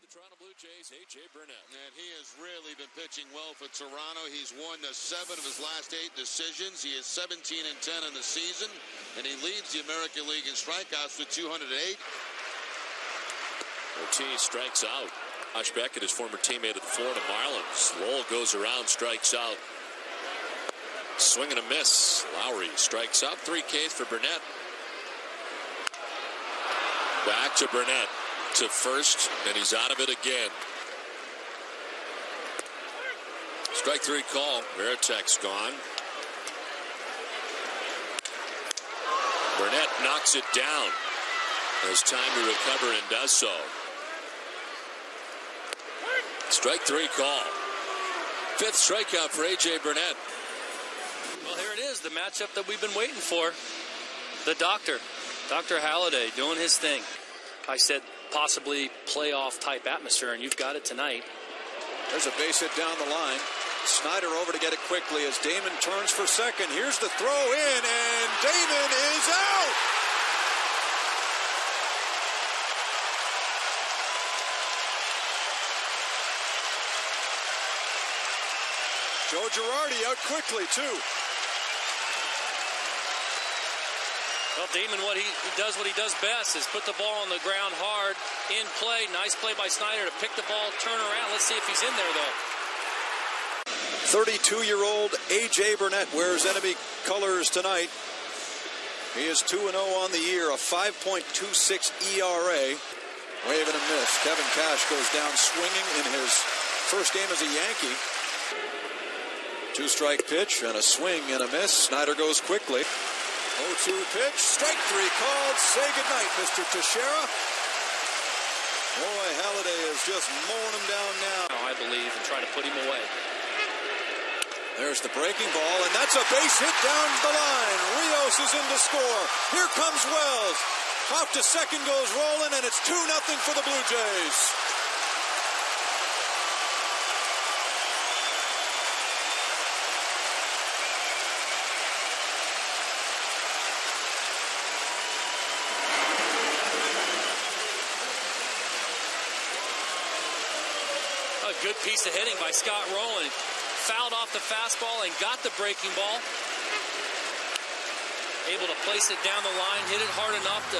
the Toronto Blue Jays, AJ Burnett. And he has really been pitching well for Toronto. He's won 7 of his last 8 decisions. He is 17-10 in the season, and he leads the American League in strikeouts with 208. Ortiz strikes out. Josh Beckett, his former teammate of the Florida Marlins. Lowell goes around, strikes out. Swing and a miss. Lowry strikes out. 3 Ks for Burnett. Back to Burnett. To first, and he's out of it again. Strike 3 call. Veritek's gone. Burnett knocks it down. Has time to recover and does so. Strike 3 call. 5th strikeout for AJ Burnett. Well, here it is, the matchup that we've been waiting for. The Dr. Halladay doing his thing. I said possibly playoff type atmosphere, and you've got it tonight. There's a base hit down the line. Snider over to get it quickly as Damon turns for second. Here's the throw in, and Damon is out. Joe Girardi out quickly, too. Well, Damon, he does what he does best is put the ball on the ground hard, in play. Nice play by Snider to pick the ball, turn around. Let's see if he's in there, though. 32-year-old AJ Burnett wears enemy colors tonight. He is 2-0 on the year, a 5.26 ERA. Wave and a miss. Kevin Cash goes down swinging in his first game as a Yankee. 2-strike pitch and a swing and a miss. Snider goes quickly. 0-2 pitch, strike 3 called. Say goodnight, Mr. Teixeira. Boy, Halladay is just mowing him down now. I believe, and try to put him away. There's the breaking ball, and that's a base hit down the line. Rios is in to score. Here comes Wells. Hop to second goes rolling, and it's 2-0 for the Blue Jays. A good piece of hitting by Scott Rowland. Fouled off the fastball and got the breaking ball. Able to place it down the line, hit it hard enough to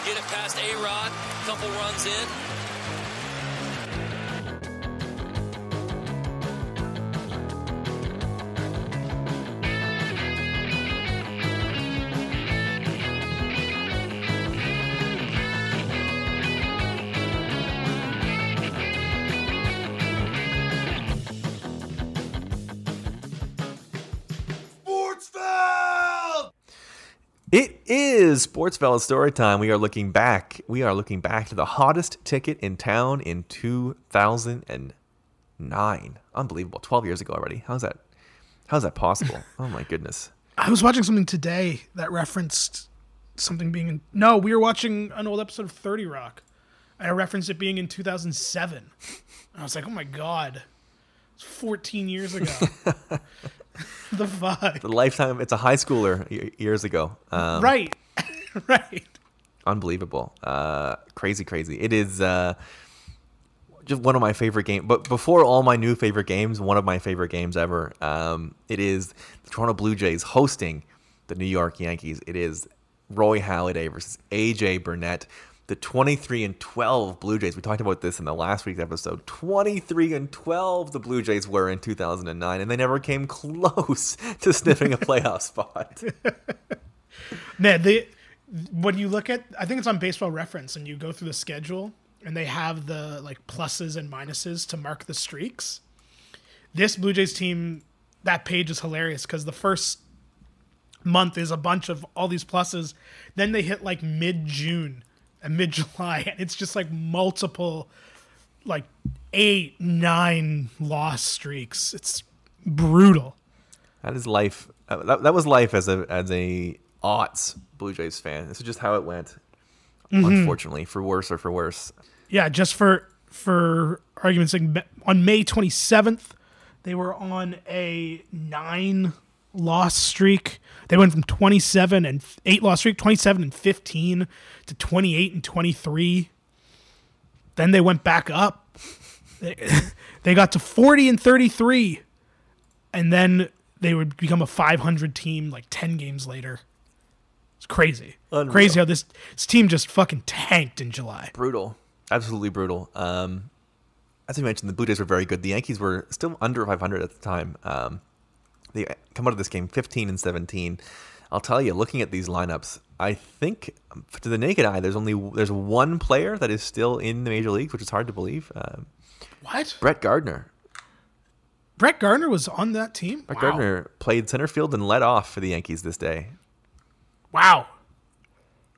get it past A-Rod. Couple runs in. It is Sportsfeld Storytime. We are looking back. We are looking back to the hottest ticket in town in 2009. Unbelievable. 12 years ago already. How's that possible? Oh my goodness. I was watching something today that referenced something being in... No, we were watching an old episode of 30 Rock. And I referenced it being in 2007. And I was like, oh my God. It's 14 years ago. The fuck? The lifetime. It's a high schooler years ago. Right. Right. Unbelievable. Crazy. It is just one of my favorite games. But before all my new favorite games, one of my favorite games ever. It is the Toronto Blue Jays hosting the New York Yankees. It is Roy Halladay versus AJ Burnett. The 23-12 Blue Jays. We talked about this in the last week's episode. 23-12 the Blue Jays were in 2009, and they never came close to sniffing a playoff spot. Man, when you look at, I think it's on Baseball Reference, and you go through the schedule, and they have the like pluses and minuses to mark the streaks. This Blue Jays team, that page is hilarious because the first month is a bunch of all these pluses. Then they hit like mid-June and mid-July, and it's just like multiple, like 8-9 loss streaks. It's brutal. That is life. That was life as a aughts Blue Jays fan. This is just how it went. Unfortunately, for worse or for worse. Yeah, just for argument's sake, on May 27th, they were on a 9-loss streak. They went from 8 loss streak, 27-15 to 28-23. Then they went back up. They got to 40-33, and then they would become a 500 team like 10 games later. It's crazy. Unreal. Crazy how this team just fucking tanked in July. Brutal. Absolutely brutal. As you mentioned, the Blue Jays were very good. The Yankees were still under 500 at the time. They come out of this game 15-17. I'll tell you, looking at these lineups, I think to the naked eye, there's one player that is still in the major leagues, which is hard to believe. What? Brett Gardner. Brett Gardner was on that team? Brett Gardner played center field and led off for the Yankees this day. Wow.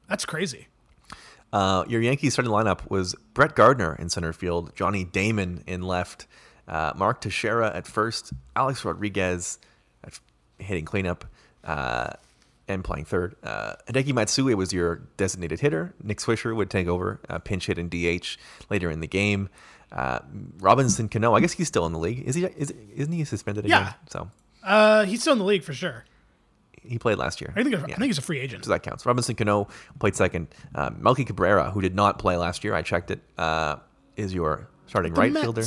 That's crazy. Your Yankees starting lineup was Brett Gardner in center field, Johnny Damon in left, Mark Teixeira at first, Alex Rodriguez hitting cleanup and playing third. Hideki Matsui was your designated hitter. Nick Swisher would take over, pinch hit and DH later in the game. Robinson Cano, I guess he's still in the league. Isn't he suspended again? Yeah. So he's still in the league for sure. He played last year. I think he's a free agent. So that counts. Robinson Cano played second. Melky Cabrera, who did not play last year, I checked it, is your starting right fielder.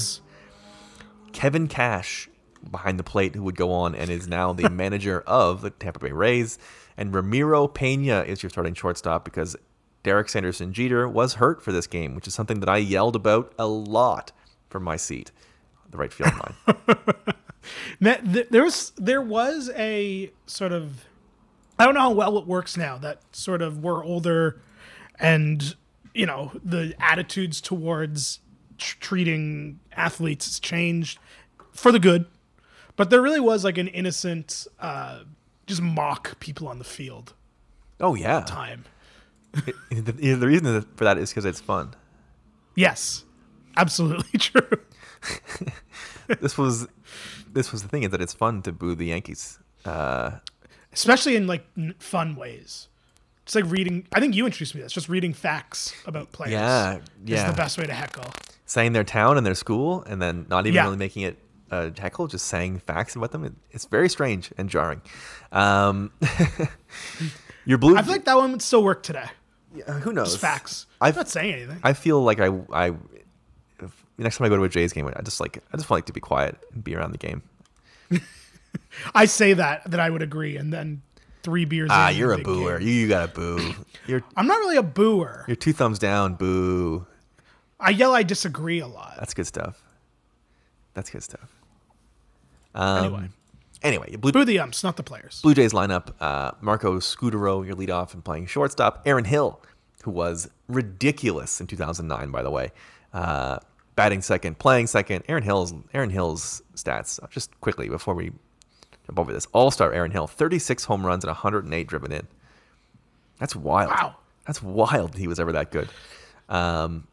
Kevin Cash behind the plate, who would go on and is now the manager of the Tampa Bay Rays. And Ramiro Pena is your starting shortstop because Derek Sanderson Jeter was hurt for this game, which is something that I yelled about a lot from my seat, the right field line. There was a sort of, I don't know how well it works now that sort of we're older and, you know, the attitudes towards treating athletes has changed for the good. But there really was like an innocent, just mock people on the field. Oh, yeah. Time. The reason for that is because it's fun. Yes, absolutely true. This was the thing, is that it's fun to boo the Yankees. Especially in like fun ways. It's like reading, I think you introduced me to this, just reading facts about players. Yeah. Is the best way to heckle. Saying their town and their school and then not even really making it a heckle, just saying facts about them. It's very strange and jarring. Your Blue. I feel like that one would still work today. Yeah, who knows? Just facts. I'm not saying anything. I feel like next time I go to a Jays game, I just like to be quiet and be around the game. I say that I would agree, and then 3 beers. You're a booer. You got to boo. I'm not really a booer. You're 2 thumbs down. Boo. I yell. I disagree a lot. That's good stuff. Anyway, boo the umps, not the players. Blue Jays lineup: Marco Scudero, your leadoff and playing shortstop. Aaron Hill, who was ridiculous in 2009, by the way, batting second, playing second. Aaron Hill's stats, just quickly before we jump over this: All-Star Aaron Hill, 36 home runs and 108 driven in. That's wild. Wow, that's wild. He was ever that good. And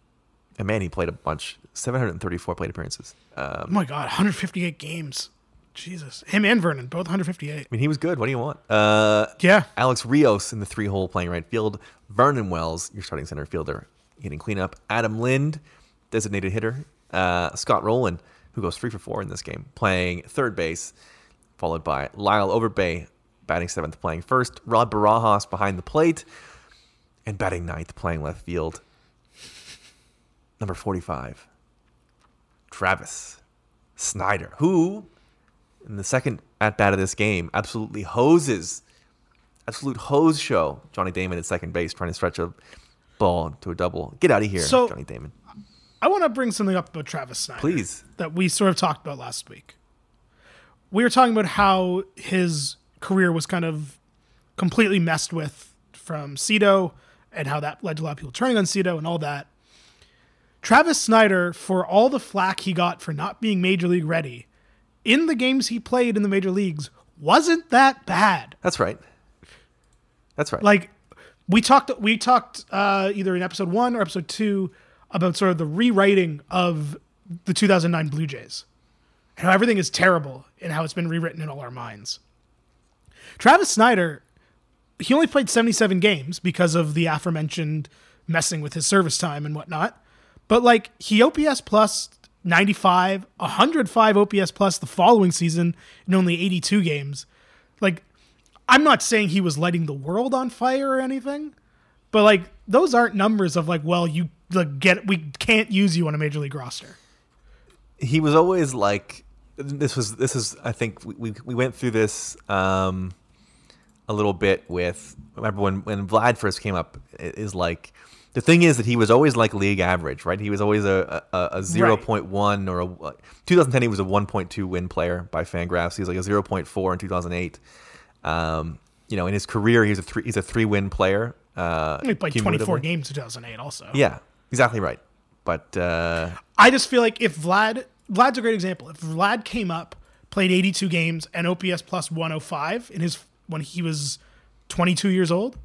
man, he played a bunch. 734 plate appearances. Oh my God, 158 games. Jesus. Him and Vernon, both 158. I mean, he was good. What do you want? Yeah. Alex Rios in the 3-hole playing right field. Vernon Wells, your starting center fielder, hitting cleanup. Adam Lind, designated hitter. Scott Rowland, who goes 3 for 4 in this game, playing third base, followed by Lyle Overbay, batting 7th, playing first. Rod Barajas behind the plate, and batting 9th, playing left field. Number 45, Travis Snider, who, in the second at-bat of this game, absolute hose show Johnny Damon at second base, trying to stretch a ball to a double. Get out of here, Johnny Damon. I want to bring something up about Travis Snider. Please. That we sort of talked about last week. We were talking about how his career was kind of completely messed with from Cito and how that led to a lot of people turning on Cito and all that. Travis Snider, for all the flack he got for not being Major League ready, in the games he played in the major leagues, wasn't that bad. That's right. Like, we talked either in episode 1 or episode 2 about sort of the rewriting of the 2009 Blue Jays and how everything is terrible and how it's been rewritten in all our minds. Travis Snider, he only played 77 games because of the aforementioned messing with his service time and whatnot. But, like, he OPS plus 95, 105 OPS plus the following season in only 82 games. Like, I'm not saying he was lighting the world on fire or anything, but, like, those aren't numbers of, like, well, you we can't use you on a major league roster. He was always like, this is I think we went through this a little bit with, remember when Vlad first came up, is like, the thing is that he was always like league average, right? He was always a 0.1 or a 2010 he was a 1.2 win player by Fangraphs. He was like a 0.4 in 2008. In his career he's a 3-win player. He played 24 games in 2008 also. Yeah, exactly right. But I just feel like if Vlad's a great example. If Vlad came up, played 82 games and OPS plus 105 when he was 22 years old,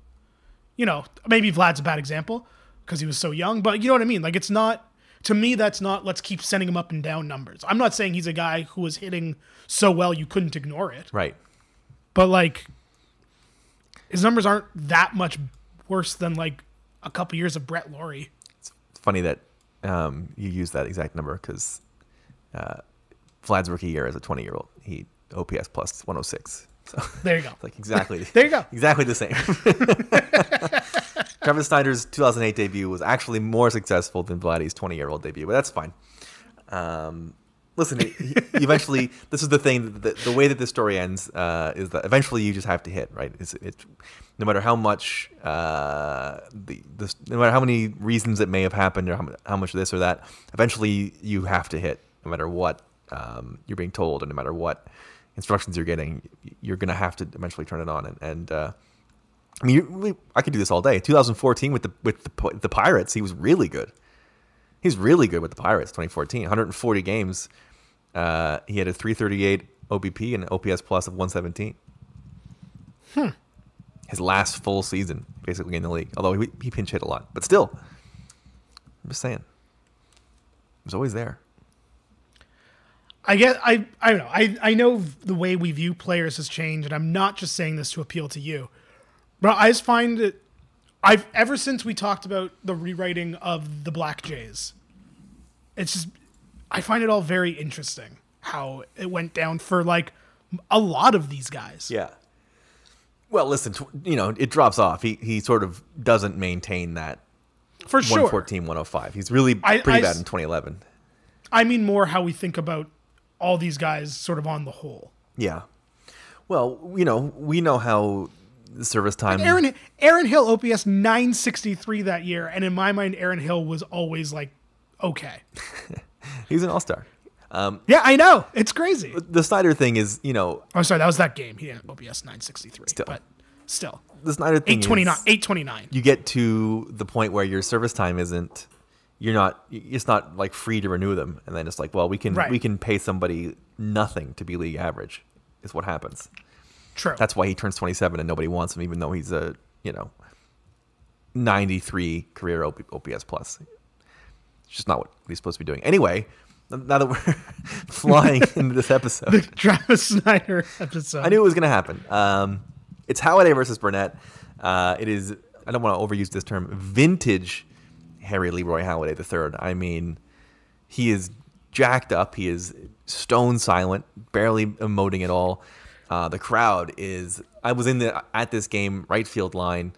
maybe Vlad's a bad example because he was so young, but you know what I mean? Like, it's not, to me, that's not, let's keep sending him up and down numbers. I'm not saying he's a guy who was hitting so well you couldn't ignore it. Right. But, like, his numbers aren't that much worse than, like, a couple years of Brett Laurie. It's funny that you use that exact number because Vlad's rookie year as a 20-year-old, he OPS plus 106. So there you go. It's like exactly. There you go. Exactly the same. Travis Snider's 2008 debut was actually more successful than Vladdy's 20-year-old debut, but that's fine. Listen, eventually, this is the thing. The way that this story ends is that eventually you just have to hit, right? It's no matter how much no matter how many reasons it may have happened or how much this or that. Eventually, you have to hit, no matter what you're being told, and no matter what instructions you're getting. You're gonna have to eventually turn it on. And I mean, I could do this all day. 2014 with the Pirates, he was really good. He's really good with the Pirates. 2014, 140 games. He had a 338 OBP and an OPS plus of 117. His last full season, basically, in the league. Although he pinch hit a lot, but still, I'm just saying, he was always there. I guess I don't know. I know the way we view players has changed, and I'm not just saying this to appeal to you, but I just find that ever since we talked about the rewriting of the Black Jays, it's just, I find it all very interesting how it went down for like a lot of these guys. Yeah. Well, listen, it drops off. He sort of doesn't maintain that for sure 114, 105. He's really pretty bad in 2011. I mean more how we think about all these guys sort of on the whole. Yeah. Well, we know how the service time. Like Aaron Hill OPS 963 that year, and in my mind, Aaron Hill was always like okay. He's an all-star. Yeah, I know. It's crazy. The Snider thing is, Oh, sorry, that was that game. He had OPS 963. But still. The Snider thing 829. You get to the point where your service time isn't, it's not like free to renew them. And then it's like, well, we can pay somebody nothing to be league average is what happens. True. That's why he turns 27 and nobody wants him, even though he's a, 93 career OPS plus. It's just not what he's supposed to be doing. Anyway, now that we're flying into this episode. The Travis Snider episode. I knew it was going to happen. It's Halladay versus Burnett. It is, I don't want to overuse this term, vintage Harry Leroy Halladay III. I mean, he is jacked up. He is stone silent, barely emoting at all. The crowd is, I was at this game, right field line.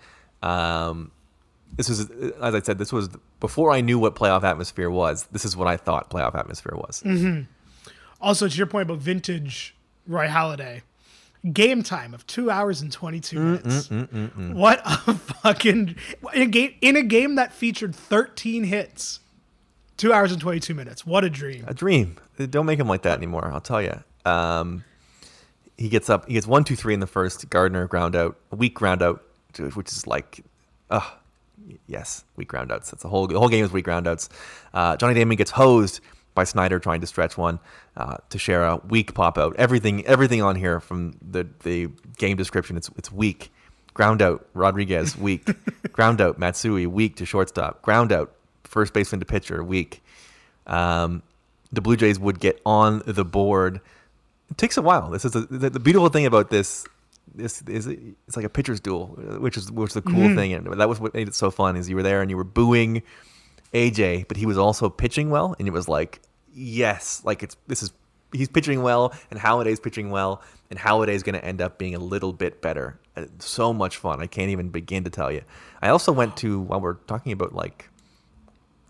This was, as I said, this was before I knew what playoff atmosphere was. This is what I thought playoff atmosphere was. Mm-hmm. Also, to your point about vintage Roy Halladay, game time of 2 hours and 22 minutes. What a fucking in a game that featured 13 hits. 2 hours and 22 minutes. What a dream. A dream. Don't make him like that anymore, I'll tell you. He gets up. He gets 1, 2, 3 in the first. Gardner ground out. A weak ground out, which is like, yes, weak ground outs. That's the whole game is weak ground outs. Johnny Damon gets hosed by Snider trying to stretch one. Teixeira, weak pop out. Everything on here from the game description, it's weak. Ground out, Rodriguez, weak. Ground out, Matsui, weak to shortstop. Ground out, first baseman to pitcher, weak. The Blue Jays would get on the board. It takes a while. This is the beautiful thing about this. This is, it's like a pitcher's duel, which is the cool thing, and that was what made it so fun. Is you were there and you were booing AJ, but he was also pitching well, and it was like, yes, like he's pitching well, and Halladay's pitching well, and Halladay's going to end up being a little bit better. So much fun. I can't even begin to tell you. I also went to, while we're talking about like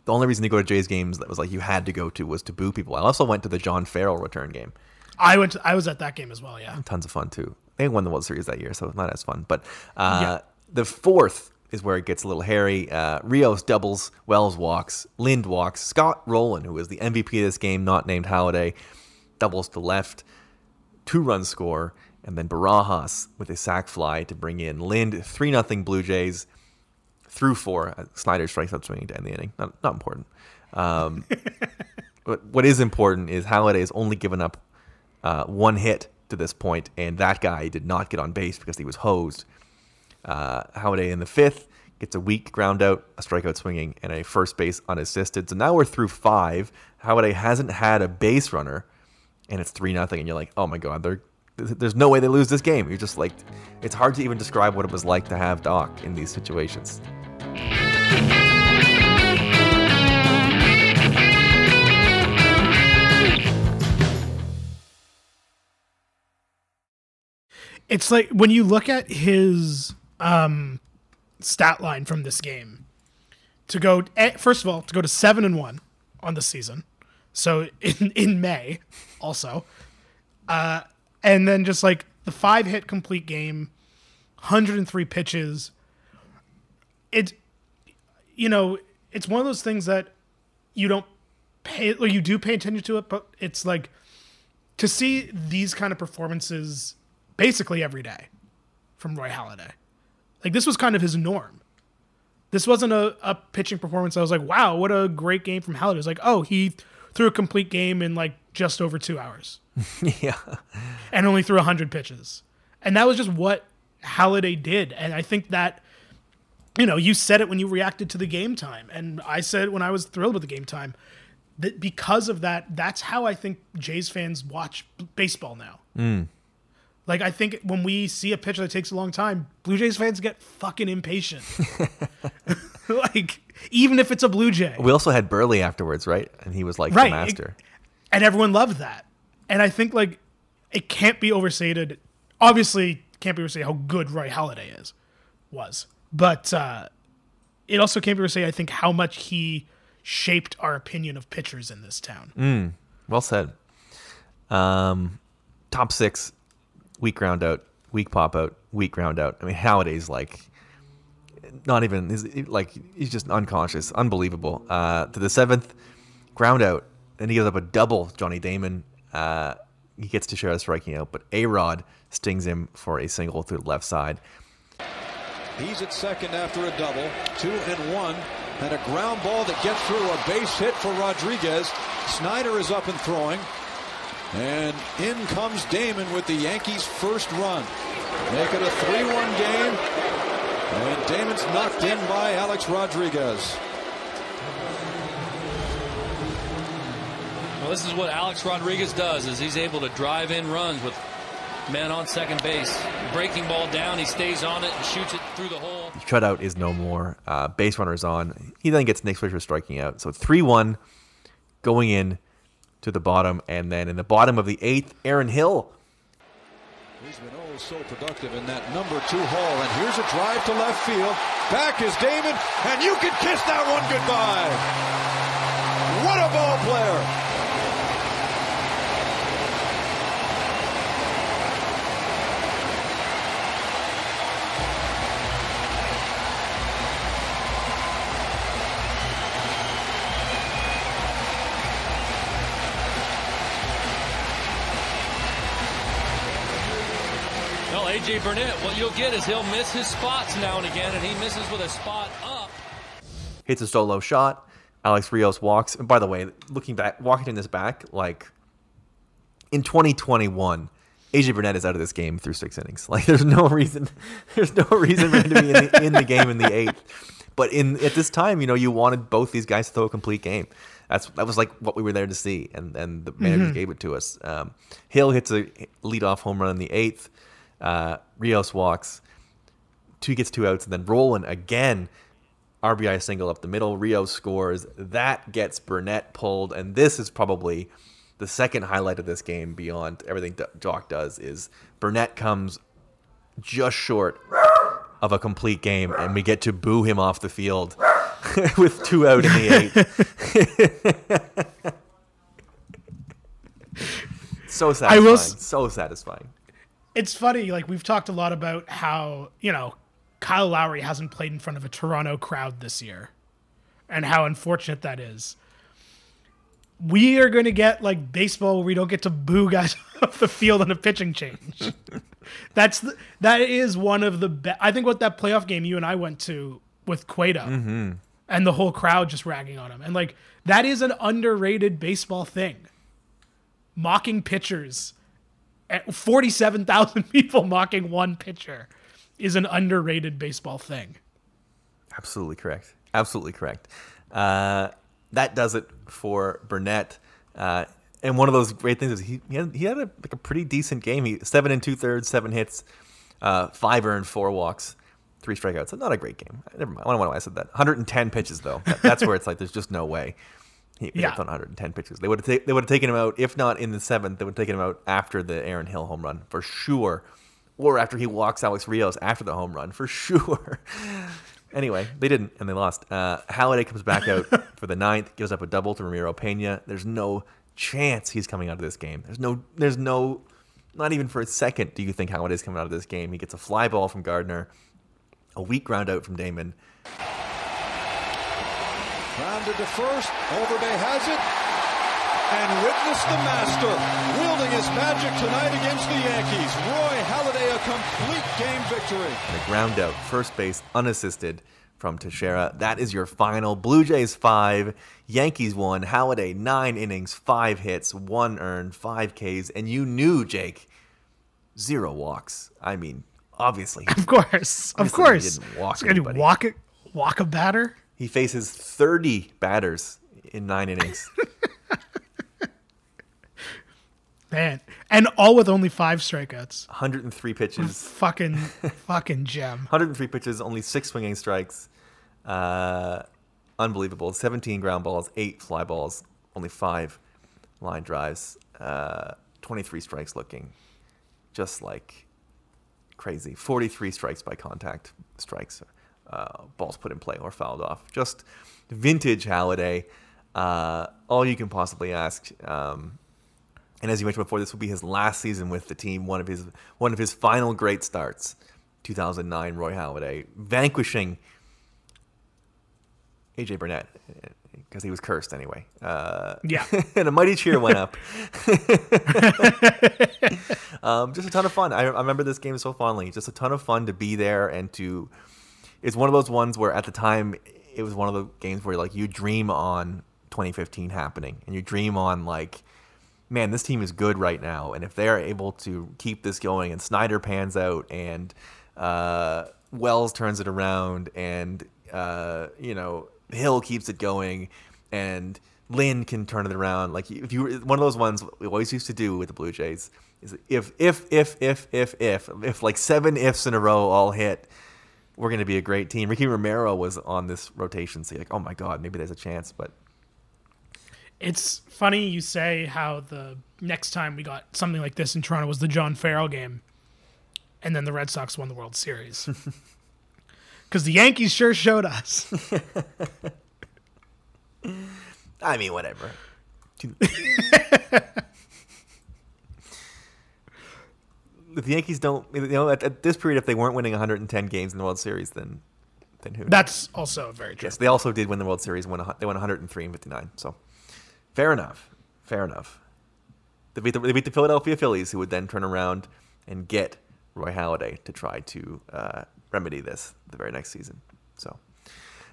the only reason to go to Jays games that was like you had to go to was to boo people. I also went to the John Farrell return game. I was at that game as well. Yeah, tons of fun too. They won the World Series that year, so it's not as fun. But the fourth is where it gets a little hairy. Rios doubles, Wells walks, Lind walks. Scott Rowland, who was the MVP of this game, not named Halladay, doubles to left. 2-run score, and then Barajas with a sac fly to bring in Lind. 3-0 Blue Jays through 4. Snider strikes out swinging to end the inning. Not important. But what is important is Halladay has only given up 1 hit to this point, and that guy did not get on base because he was hosed. Halladay in the 5th gets a weak ground out, a strikeout swinging, and a first base unassisted. So now we're through 5. Halladay hasn't had a base runner, and it's 3-0, and you're like, oh my God, there's no way they lose this game. You're just like, it's hard to even describe what it was like to have Doc in these situations. It's like when you look at his stat line from this game, to go first of all to go to 7-1 on the season, so in May also, and then just like the 5-hit complete game, 103 pitches. It's one of those things that you don't pay, or you do pay attention to it, but it's like to see these kind of performances basically every day from Roy Halladay. Like, this was kind of his norm. This wasn't a pitching performance. I was like, wow, what a great game from Halladay. It was like, oh, he threw a complete game in like just over 2 hours. Yeah. And only threw 100 pitches. And that was just what Halladay did. And I think that, you said it when you reacted to the game time. And I said it when I was thrilled with the game time. That because of that, that's how I think Jays fans watch baseball now. Like, I think when we see a pitch that takes a long time, Blue Jays fans get fucking impatient. Like, even if it's a Blue Jay. We also had Burley afterwards, right? And he was like the master. And everyone loved that. And I think, like, it can't be overstated. Obviously, can't be overstated how good Roy Halladay was. But it also can't be overstated, I think, how much he shaped our opinion of pitchers in this town. Well said. Top 6. Weak ground out, weak pop out, weak ground out. I mean, Halladay's like not even, he's just unconscious. Unbelievable. To the 7th, ground out. Then he gives up a double, Johnny Damon. He gets to share striking out, but A-Rod stings him for a single through the left side. He's at second after a double. 2-1. And a ground ball that gets through, a base hit for Rodriguez. Snider is up and throwing. And in comes Damon with the Yankees' first run. Make it a 3-1 game. And Damon's knocked in by Alex Rodriguez. Well, this is what Alex Rodriguez does, is he's able to drive in runs with men on second base. Breaking ball down, he stays on it and shoots it through the hole. Shutout is no more. Base runner's on. He then gets Nick Swisher striking out. So 3-1 going in to the bottom, and then in the bottom of the 8th, Aaron Hill. He's been so productive in that number 2 hole, and here's a drive to left field. Back is Damon, and you can kiss that one goodbye. What a ball player. AJ Burnett, what you'll get is he'll miss his spots now and again, and he misses with a spot up. Hits a solo shot. Alex Rios walks. And by the way, looking back, walking this back, like in 2021, AJ Burnett is out of this game through 6 innings. Like there's no reason for him to be in the game in the 8th. But at this time, you wanted both these guys to throw a complete game. That was like what we were there to see, and the managers gave it to us. Hill hits a leadoff home run in the 8th. Rios walks, gets 2 outs, and then Rowland again, RBI single up the middle. Rios scores. That gets Burnett pulled, and this is probably the second highlight of this game beyond everything Jock does, is Burnett comes just short of a complete game, and we get to boo him off the field with 2 out in the 8th. So satisfying. So satisfying. It's funny, like, we've talked a lot about how, Kyle Lowry hasn't played in front of a Toronto crowd this year and how unfortunate that is. We are going to get, like, baseball where we don't get to boo guys off the field on a pitching change. That is one of the best. I think what that playoff game you and I went to with Cueto and the whole crowd just ragging on him. And, like, that is an underrated baseball thing. Mocking pitchers. 47,000 people mocking one pitcher is an underrated baseball thing. Absolutely correct. Absolutely correct. That does it for Burnett. And one of those great things is he had a pretty decent game. 7 2/3, 7 hits, 5 earned, 4 walks, 3 strikeouts. Not a great game. Never mind. I don't know why I said that. 110 pitches though. That's where it's like there's just no way. He got 110 pitches. They would have taken him out, if not in the 7th, they would have taken him out after the Aaron Hill home run for sure, or after he walks Alex Rios after the home run for sure. Anyway, they didn't, and they lost. Halladay comes back out for the 9th, gives up a double to Ramiro Pena. There's no chance he's coming out of this game. There's no, not even for a second do you think Halladay's coming out of this game. He gets a fly ball from Gardner, a weak ground out from Damon. Grounded to first. Overbay has it. And witness the master wielding his magic tonight against the Yankees. Roy Halladay, a complete game victory. And a ground out, first base, unassisted from Teixeira. That is your final. Blue Jays 5, Yankees 1. Halladay 9 innings, 5 hits, 1 earned, 5 Ks. And you knew, Jake, 0 walks. I mean, obviously. Of course. He didn't walk anybody. Walk a batter? He faces 30 batters in 9 innings. Man, and all with only 5 strikeouts. 103 pitches. Fucking gem. 103 pitches, only 6 swinging strikes. Unbelievable. 17 ground balls, 8 fly balls, only 5 line drives. 23 strikes looking just like crazy. 43 strikes by contact strikes. Balls put in play or fouled off. Just vintage Halladay. All you can possibly ask. And as you mentioned before, this will be his last season with the team. One of his final great starts. 2009, Roy Halladay vanquishing AJ Burnett because he was cursed anyway. Yeah. And a mighty cheer went up. Just a ton of fun. I remember this game so fondly. Just a ton of fun to be there and to. It's one of those ones where at the time it was one of the games where like you dream on 2015 happening and you dream on like, man, this team is good right now, and if they are able to keep this going and Snider pans out and Wells turns it around and Hill keeps it going and Lynn can turn it around, like if you were one of those ones we always used to do with the Blue Jays is if like 7 ifs in a row all hit, we're going to be a great team. Ricky Romero was on this rotation, so you're like, oh my God, maybe there's a chance. But it's funny you say how the next time we got something like this in Toronto was the John Farrell game, and then the Red Sox won the World Series. Because the Yankees sure showed us. I mean, whatever. The Yankees don't, at this period, if they weren't winning 110 games in the World Series, then who? That's also very true. Yes, they also did win the World Series. They won 103 and 59. So, fair enough. They beat the Philadelphia Phillies, who would then turn around and get Roy Halladay to try to remedy this the very next season. So,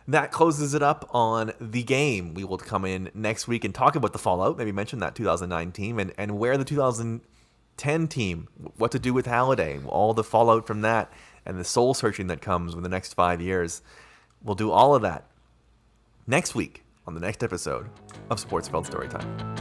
that closes it up on the game. We will come in next week and talk about the fallout. Maybe mention that 2009 team and where the 2010 team, what to do with Halladay, all the fallout from that, and the soul searching that comes with the next 5 years. We'll do all of that next week on the next episode of Sportsfeld Storytime.